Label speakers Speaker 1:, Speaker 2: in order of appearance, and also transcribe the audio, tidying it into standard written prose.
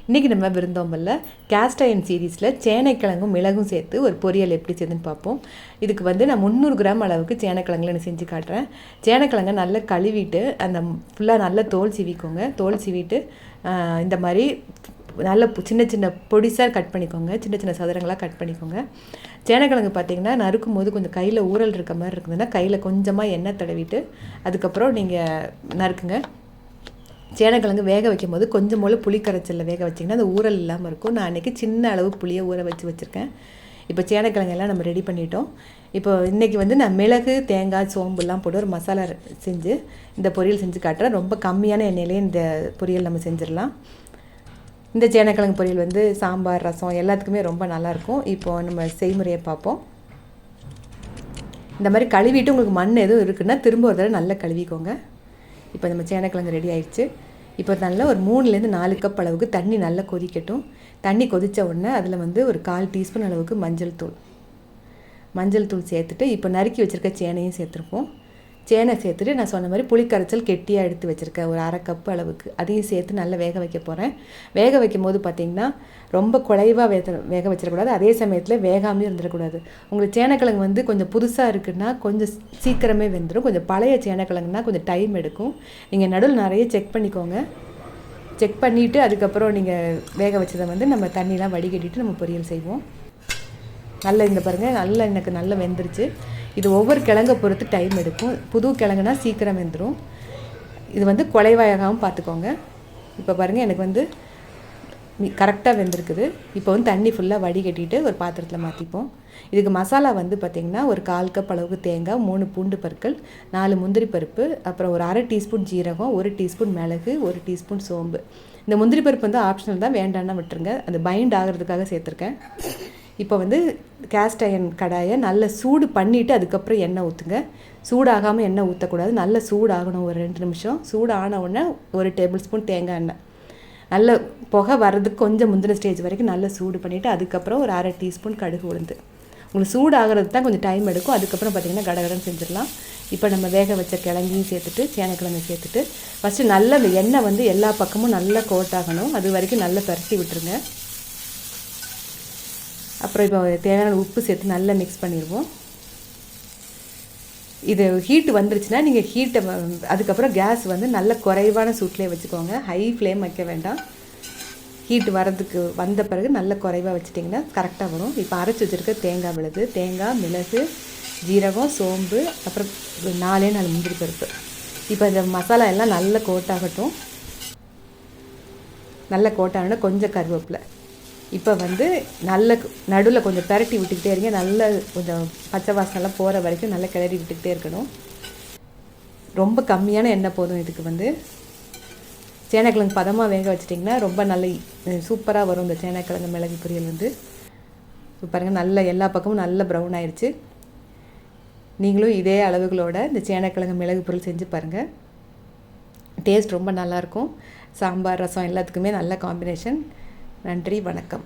Speaker 1: இன்றைக்கி நம்ம விருந்தோம்பல்ல caste iron சீரீஸில் சேனைக்கிழங்கும் மிளகும் சேர்த்து ஒரு பொரியல் எப்படி செய்யுதுன்னு பார்ப்போம். இதுக்கு வந்து நான் 300 கிராம் அளவுக்கு சேனைக்கிழங்குல நான் செஞ்சு காட்டுறேன். சேனைக்கிழங்கை நல்லா கழுவிட்டு அந்த ஃபுல்லாக நல்லா தோல் சீவிக்கோங்க. தோல் சீவிட்டு இந்த மாதிரி நல்ல சின்ன சின்ன பொடிசாக கட் பண்ணிக்கோங்க. சின்ன சின்ன சதுரங்களாக கட் பண்ணிக்கோங்க. சேனைக்கிழங்கு பார்த்திங்கன்னா நறுக்கும் போது கொஞ்சம் கையில் ஊறல் இருக்க மாதிரி இருக்குதுன்னா கையில் கொஞ்சமாக எண்ணெய் தடவிட்டு அதுக்கப்புறம் நீங்கள் நறுக்குங்க. சேனைக்கிழங்கு வேக வைக்கும் போது கொஞ்சம் போல் புளி கரைச்சலில் வேக வச்சிங்கன்னா அந்த ஊறல் இல்லாமல் இருக்கும். நான் அன்றைக்கி சின்ன அளவு புளியை ஊற வச்சுருக்கேன். இப்போ சேனைக்கிழங்கெல்லாம் நம்ம ரெடி பண்ணிட்டோம். இப்போ இன்றைக்கி வந்து நான் மிளகு, தேங்காய், சோம்புலாம் போட்டு ஒரு மசாலா செஞ்சு இந்த பொரியல் செஞ்சு காட்டுறேன். ரொம்ப கம்மியான எண்ணெயிலே இந்த பொரியல் நம்ம செஞ்சிடலாம். இந்த சேனைக்கிழங்கு பொரியல் வந்து சாம்பார், ரசம் எல்லாத்துக்குமே ரொம்ப நல்லாயிருக்கும். இப்போது நம்ம செய்முறையை பார்ப்போம். இந்த மாதிரி கழுவிட்டு உங்களுக்கு மண் எதுவும் இருக்குன்னா திரும்ப ஒரு தடவை நல்லா கழுவிக்கோங்க. இப்போ நம்ம சேனைக்கிழங்கு ரெடி ஆயிடுச்சு. இப்போ நல்லா ஒரு 3லேருந்து 4 கப் அளவுக்கு தண்ணி நல்லா கொதிக்கட்டும். தண்ணி கொதித்த உடனே அதில் வந்து ஒரு 1/4 டீஸ்பூன் அளவுக்கு மஞ்சள் தூள் சேர்த்துட்டு இப்போ நறுக்கி வச்சுருக்க சேனையும் சேர்த்துருப்போம். சேனை சேர்த்துட்டு நான் சொன்ன மாதிரி புளிக்கரைச்சல் கெட்டியாக எடுத்து வச்சுருக்கேன் ஒரு 1/2 கப் அளவுக்கு. அதையும் சேர்த்து நல்லா வேக வைக்க போகிறேன். வேக வைக்கும் போது பார்த்திங்கன்னா ரொம்ப குழைவாக வேக வச்சிடக்கூடாது. அதே சமயத்தில் வேகாமையும் இருந்துடக்கூடாது. உங்களுக்கு சேனைக்கிழங்கு வந்து கொஞ்சம் புதுசாக இருக்குன்னா கொஞ்சம் சீக்கிரமே வெந்துடும். கொஞ்சம் பழைய சேனைக்கிழங்குனா கொஞ்சம் டைம் எடுக்கும். நீங்கள் நடுவில் நிறைய செக் பண்ணிக்கோங்க. செக் பண்ணிவிட்டு அதுக்கப்புறம் நீங்கள் வேக வச்சதை வந்து நம்ம தண்ணிலாம் வடிகட்டிட்டு நம்ம பொரியல் செய்வோம். நல்லா இந்த பாருங்கள் நல்லா எனக்கு நல்லா வெந்துருச்சு. இது ஒவ்வொரு கிழங்கை பொறுத்து டைம் எடுக்கும். புது கிழங்குனா சீக்கிரம் வெந்துடும். இது வந்து குலைவாயாகவும் பார்த்துக்கோங்க. இப்போ பாருங்கள் எனக்கு வந்து கரெக்டாக வெந்திருக்குது. இப்போ வந்து தண்ணி ஃபுல்லாக வடிகட்டிட்டு ஒரு பாத்திரத்தில் மாற்றிப்போம். இதுக்கு மசாலா வந்து பார்த்திங்கன்னா ஒரு 1/4 கப் அளவுக்கு தேங்காய், 3 பூண்டு பற்கள், 4 முந்திரி பருப்பு, அப்புறம் ஒரு 1/2 டீஸ்பூன் ஜீரகம், 1 டீஸ்பூன் மிளகு, 1 டீஸ்பூன் சோம்பு. இந்த முந்திரி பருப்பு வந்து ஆப்ஷனல் தான், வேண்டான்னா விட்டுருங்க. அது பைண்ட் ஆகிறதுக்காக சேர்த்துருக்கேன். இப்போ வந்து கேஸ்ட் அயர்ன் கடாயை நல்லா சூடு பண்ணிவிட்டு அதுக்கப்புறம் எண்ணெய் ஊற்றுங்க. சூடாகாமல் எண்ணெய் ஊற்றக்கூடாது. நல்லா சூடாகணும். ஒரு 2 நிமிஷம் சூடு ஆன உடனே 1 டேபிள் ஸ்பூன் தேங்காய் எண்ணெய் நல்ல புகை வர்றதுக்கு கொஞ்சம் முந்தின ஸ்டேஜ் வரைக்கும் நல்லா சூடு பண்ணிவிட்டு அதுக்கப்புறம் ஒரு 1/2 டீஸ்பூன் கடுகு உளுந்து. உங்களுக்கு சூடு ஆகிறது தான் கொஞ்சம் டைம் எடுக்கும். அதுக்கப்புறம் பார்த்திங்கன்னா கடகடன்னு செஞ்சிடலாம். இப்போ நம்ம வேக வச்ச கிழங்கையும் சேர்த்துட்டு சேனைக்கிழங்கு சேர்த்துட்டு ஃபஸ்ட்டு நல்லா அந்த எண்ணெய் வந்து எல்லா பக்கமும் நல்லா கோட்டாகணும். அது வரைக்கும் நல்லா பரட்டி விட்டுருங்க. அப்புறம் இப்போ தேவையான உப்பு சேர்த்து நல்லா மிக்ஸ் பண்ணிடுவோம். இது ஹீட்டு வந்துருச்சுன்னா நீங்கள் ஹீட்டை அதுக்கப்புறம் கேஸ் வந்து நல்ல குறைவான சூட்லேயே வச்சுக்கோங்க. ஹை ஃப்ளேம் வைக்க வேண்டாம். ஹீட்டு வரதுக்கு வந்த பிறகு நல்ல குறைவாக வச்சிட்டிங்கன்னா கரெக்டாக வரும். இப்போ அரைச்சி வச்சுருக்க தேங்காய் விழுது, தேங்காய், மிளகு, ஜீரகம், சோம்பு, அப்புறம் 4 முந்திரி பருப்பு. இப்போ இந்த மசாலா எல்லாம் நல்ல கோட்டாகட்டும். நல்ல கோட்டாகணுன்னா கொஞ்சம் கருவேப்பிலை. இப்போ வந்து நல்ல நடுவில் கொஞ்சம் பெரட்டி விட்டுக்கிட்டே இருங்க. நல்ல கொஞ்சம் பச்சை வாசனைலாம் போகிற வரைக்கும் நல்லா கிளறி விட்டுக்கிட்டே இருக்கணும். ரொம்ப கம்மியான எண்ணெய் போதும். இதுக்கு வந்து சேனைக்கிழங்கு பதமாக வேக வச்சிட்டிங்கன்னா ரொம்ப நல்ல சூப்பராக வரும் இந்த சேனைக்கிழங்கு மிளகு பொரியல் வந்து. இப்போ பாருங்கள் நல்ல எல்லா பக்கமும் நல்ல ப்ரௌன் ஆயிடுச்சு. நீங்களும் இதே அளவுகளோட இந்த சேனைக்கிழங்கு மிளகு பொரியல் செஞ்சு பாருங்கள். டேஸ்ட் ரொம்ப நல்லாயிருக்கும். சாம்பார், ரசம் எல்லாத்துக்குமே நல்ல காம்பினேஷன். நன்றி, வணக்கம்.